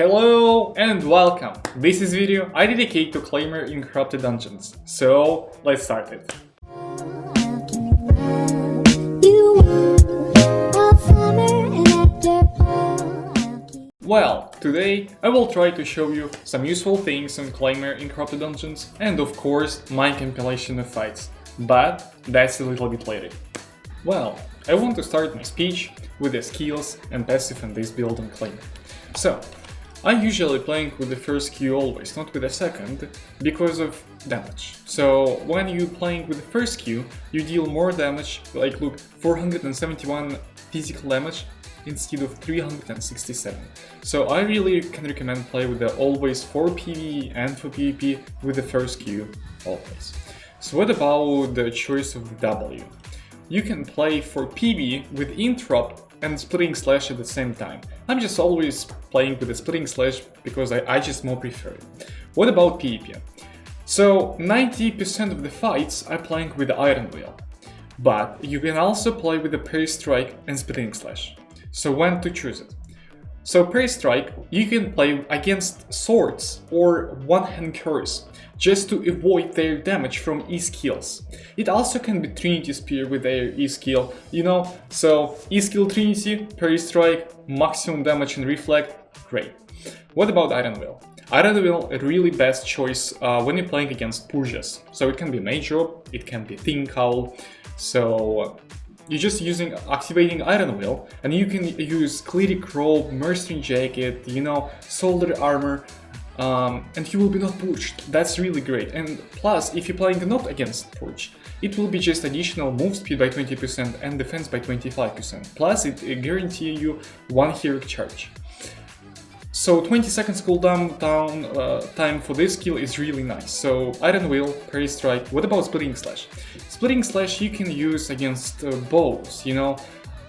Hello and welcome! This is video I dedicate to Claymore in Corrupted Dungeons, so let's start it. Well, today I will try to show you some useful things on Claymore in Corrupted Dungeons and of course my compilation of fights, but that's a little bit later. Well, I want to start my speech with the skills and passive in this build on Claymore. So, I'm usually playing with the first Q always, not with the second, because of damage. So when you're playing with the first Q, you deal more damage, like look, 471 physical damage instead of 367. So I really can recommend play with the always for PvE and for PvP with the first Q always. So what about the choice of the W? You can play for PvE with Interrupt and Splitting Slash at the same time. I'm just always playing with the Splitting Slash because I just more prefer it. What about PvP? So 90% of the fights are playing with the Iron Wheel, but you can also play with the Parry Strike and Splitting Slash. So when to choose it? So Parry Strike, you can play against swords or one-hand curse, just to avoid their damage from E-skills. It also can be Trinity Spear with their E-skill, you know, so E-skill Trinity, Parry Strike, maximum damage and reflect, great. What about Iron Wheel? Iron Wheel a really best choice when you're playing against Purges. So it can be Mage Robe, it can be Thin Cowl, so you're just activating Iron Wheel, and you can use Cleric Robe, Mercenary Jacket, you know, Soldier Armor, and you will be not pushed. That's really great. And plus, if you're playing not against Purge, it will be just additional move speed by 20% and defense by 25%. Plus, it guarantees you one heroic charge. So 20 seconds cooldown time for this skill is really nice. So Iron Wheel, Parry Strike. What about Splitting Slash? Splitting Slash you can use against bows, you know.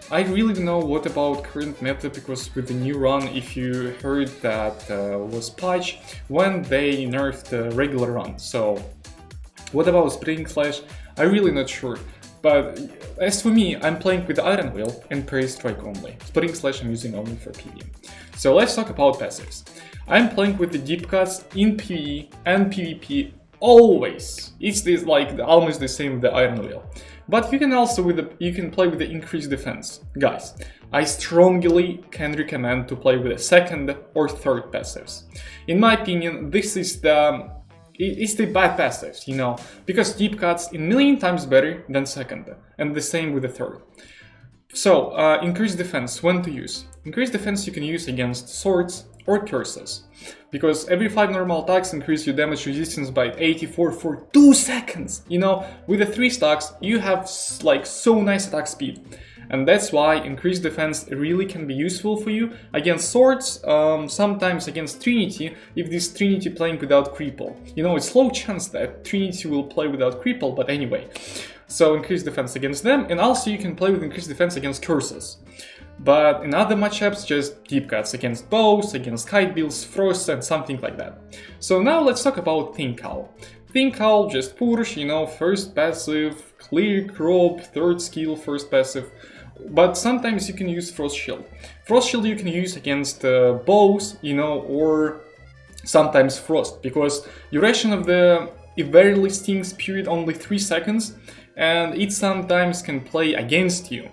I really don't know what about current meta, because with the new run, if you heard that was patch when they nerfed the regular run. So what about Splitting Slash? I'm really not sure. But as for me, I'm playing with Iron Wheel and Parry Strike only. Splitting Slash I'm using only for PvE. So let's talk about passives. I'm playing with the deep cuts in PvE and PvP always. It's like almost the same with the Iron Wheel. But you can also play with the increased defense. Guys, I strongly can recommend to play with the second or third passives. In my opinion, this is it's the bad passives, you know, because deep cuts a million times better than second, and the same with the third. So, increased defense, when to use? Increased defense you can use against swords or curses, because every 5 normal attacks increase your damage resistance by 84 for 2 seconds. You know, with the 3 stacks you have like so nice attack speed, and that's why increased defense really can be useful for you against swords, sometimes against Trinity, if this Trinity playing without cripple. You know, it's low chance that Trinity will play without cripple, but anyway. So increased defense against them, and also you can play with increased defense against curses. But in other matchups, just deep cuts against bows, against kite bills, frosts, and something like that. So now let's talk about Thin Cowl. Thin Cowl, just push, you know, first passive, Cleric Robe, third skill, first passive. But sometimes you can use Frost Shield. Frost Shield you can use against bows, you know, or sometimes Frost, because duration of it barely stings period only 3 seconds, and it sometimes can play against you.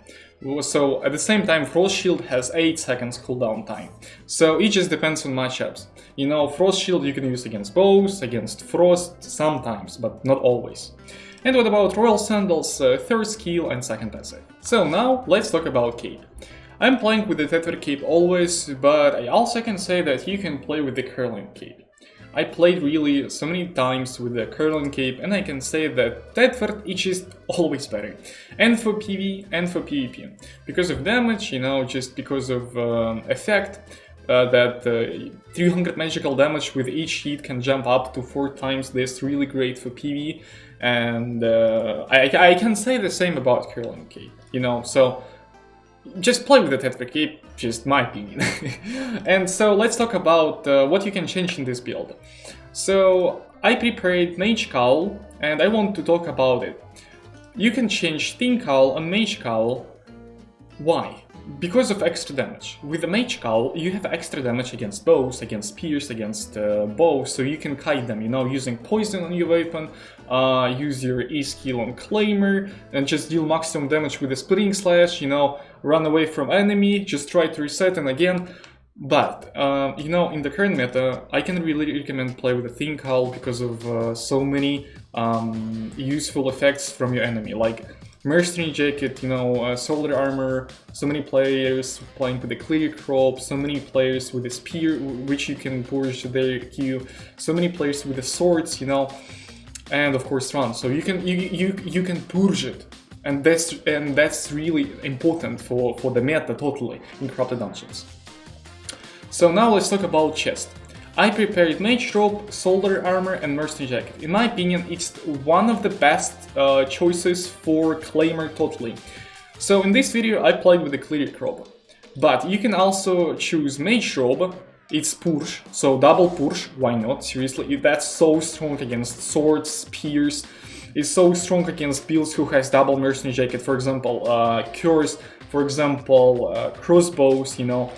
So at the same time, Frost Shield has 8 seconds cooldown time. So it just depends on matchups. You know, Frost Shield you can use against bows, against Frost sometimes, but not always. And what about Royal Sandals, third skill and second passive? So now let's talk about cape. I'm playing with the Tether cape always, but I also can say that you can play with the curling cape. I played really so many times with the curling cape, and I can say that Tether is just always better. And for PvE and for PvP. Because of damage, you know, just because of effect, that 300 magical damage with each hit can jump up to 4 times this, really great for PvE. And I can say the same about curling cape, you know, so just play with the Tether cape, just my opinion. And so let's talk about what you can change in this build. So I prepared Mage Cowl and I want to talk about it. You can change Thin Cowl on Mage Cowl. Why? because of extra damage. With the Mage Cowl, you have extra damage against bows, against spears, against bows, so you can kite them, you know, using poison on your weapon, use your E skill on Claymore, and just deal maximum damage with the Splitting Slash, you know, run away from enemy, just try to reset and again. But, you know, in the current meta, I can really recommend play with the Thin Cowl because of so many useful effects from your enemy, like Mercenary Jacket, you know, Solar Armor, so many players playing with the Cleric Robe, so many players with the Spear, which you can push their Q, so many players with the Swords, you know, and of course Run, so you can purge it. And that's really important for the meta totally in Corrupted Dungeons. So now let's talk about chest. I prepared Mage Robe, Solar Armor and Mercenary Jacket. In my opinion, it's one of the best choices for Claymore totally. So in this video I played with the Cleric Robe. But you can also choose Mage Robe, it's push, so double push, why not, seriously, that's so strong against swords, spears, it's so strong against builds who has double Mercenary Jacket, for example, Curse, for example, crossbows, you know.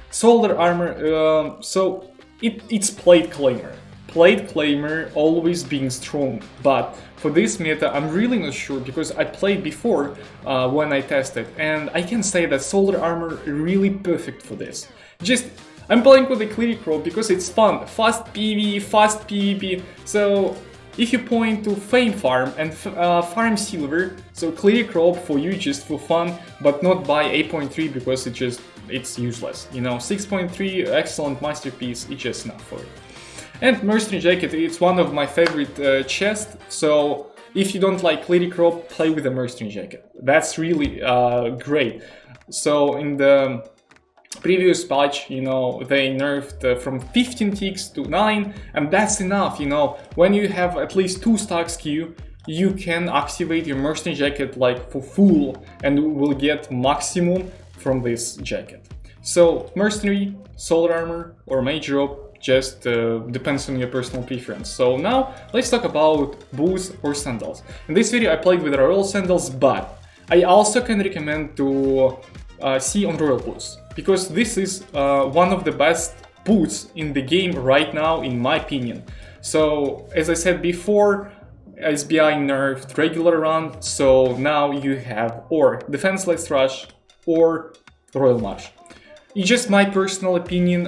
Solar Armor, so it's played Claymore. Played Claymore always being strong, but for this meta I'm really not sure because I played before when I tested, and I can say that Solar Armor really perfect for this. Just, I'm playing with the Cleric Robe because it's fun, fast PvE, fast PvP, so if you point to Fame Farm and farm silver, so Cleric Robe for you just for fun, but not buy 8.3 because it's useless, you know, 6.3, excellent masterpiece, it's just enough for it. And Mercenary Jacket, it's one of my favorite chests, so if you don't like Cleric Robe, play with the Mercenary Jacket, that's really great. So in the previous patch, you know, they nerfed from 15 ticks to 9, and that's enough, you know, when you have at least 2 stacks Q, you can activate your Mercenary Jacket like for full and will get maximum from this jacket. So Mercenary, Solar Armor or Mage Robe just depends on your personal preference. So now let's talk about boots or sandals. In this video I played with Royal Sandals, but I also can recommend to see on Royal Boots, because this is one of the best boots in the game right now in my opinion. So as I said before, SBI nerfed regular run, so now you have or Defenseless Rush or Royal March. It's just my personal opinion.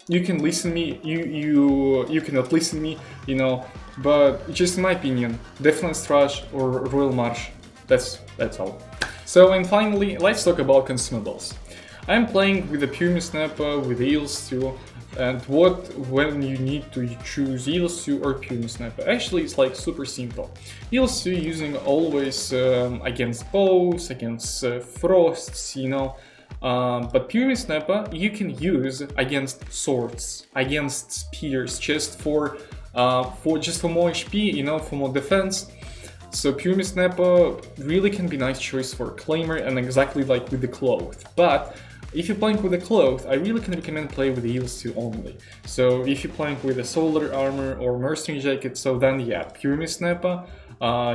You can listen me, you cannot listen me, you know, but just in my opinion, Defenseless Rush or Royal March, that's all. So and finally, let's talk about consumables. I'm playing with the Pyramid Snapper, with the Eel Stew, and when you need to choose Eel Stew or Pyramid Snapper. Actually, it's like super simple. Eel Stew using always against bows, against frosts, you know. But Pyramid Snapper you can use against swords, against spears, just for more HP, you know, for more defense. So Pyramid Snapper really can be nice choice for Claymore and exactly like with the Cloth. But if you're playing with the Cloth, I really can recommend play with the Eel Stew only. So if you're playing with a Solar Armor or Mercenary Jacket, so then yeah, Pyramid Snapper,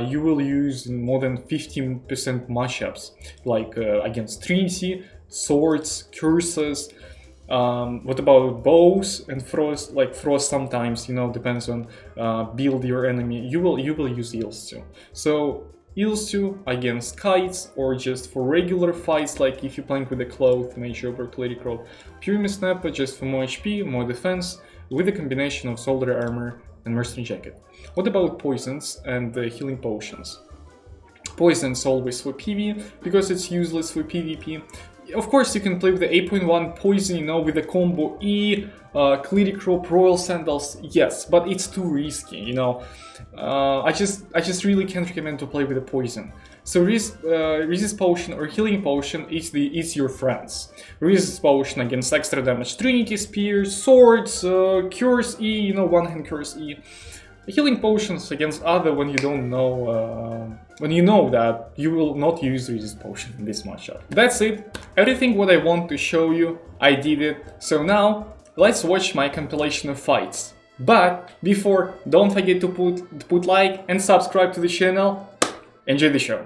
you will use more than 15% matchups, like against Trinity, swords, curses. What about bows and frost? Like frost sometimes, you know, depends on build your enemy. You will use Eel Stew. So Eel Stew against kites or just for regular fights, like if you're playing with the Cloth, Mage Robe or Cleric Robe. Pyramid Snapper just for more HP, more defense, with a combination of Solar Armor and Mercenary Jacket. What about poisons and healing potions? Poisons always for PvE, because it's useless for PvP. Of course, you can play with the 8.1 poison, you know, with the combo E, Cleric Robe, Royal Sandals, yes, but it's too risky, you know. I just really can't recommend to play with the poison. So resist potion or healing potion is your friends. Resist potion against extra damage, Trinity Spear, swords, Curse E, you know, one-hand Curse E. Healing potions against other when you don't know, when you know that you will not use resist potion in this matchup. That's it. Everything what I want to show you, I did it. So now let's watch my compilation of fights. But before, don't forget to put like and subscribe to the channel. Enjoy the show.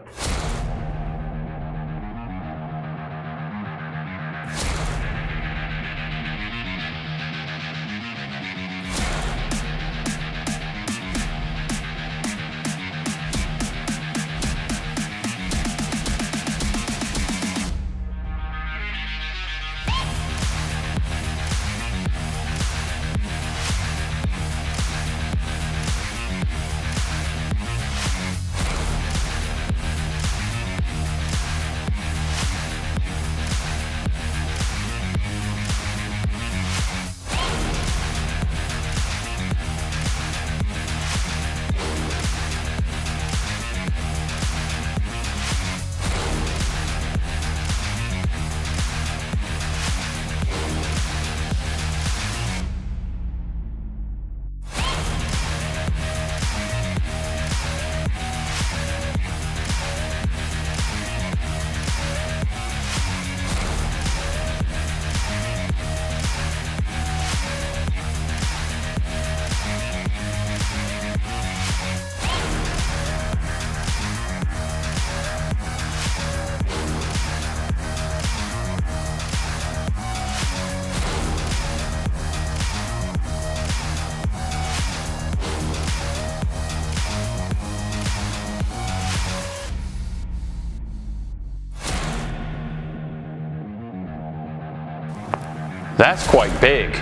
That's quite big.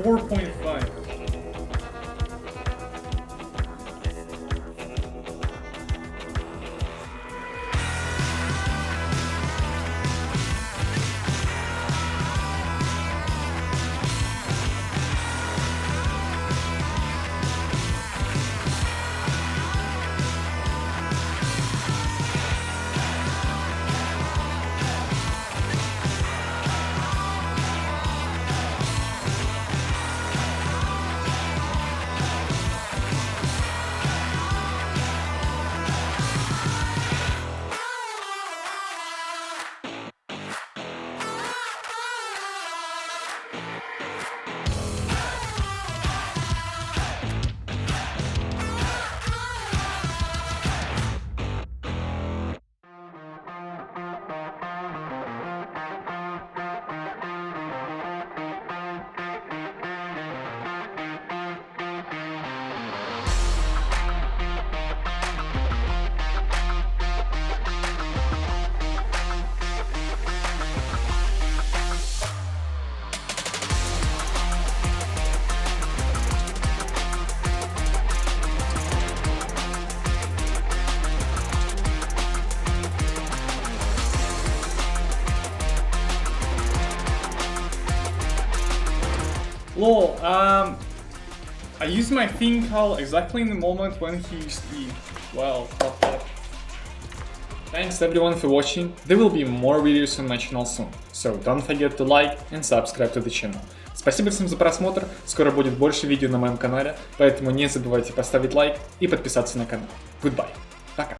4.5. Lol, I used my Thinkal exactly in the moment when he used E. Well, thanks everyone for watching, there will be more videos on my channel soon, so don't forget to like and subscribe to the channel. Спасибо всем за просмотр, скоро будет больше видео на моем канале, поэтому не забывайте поставить лайк и подписаться на канал. Goodbye!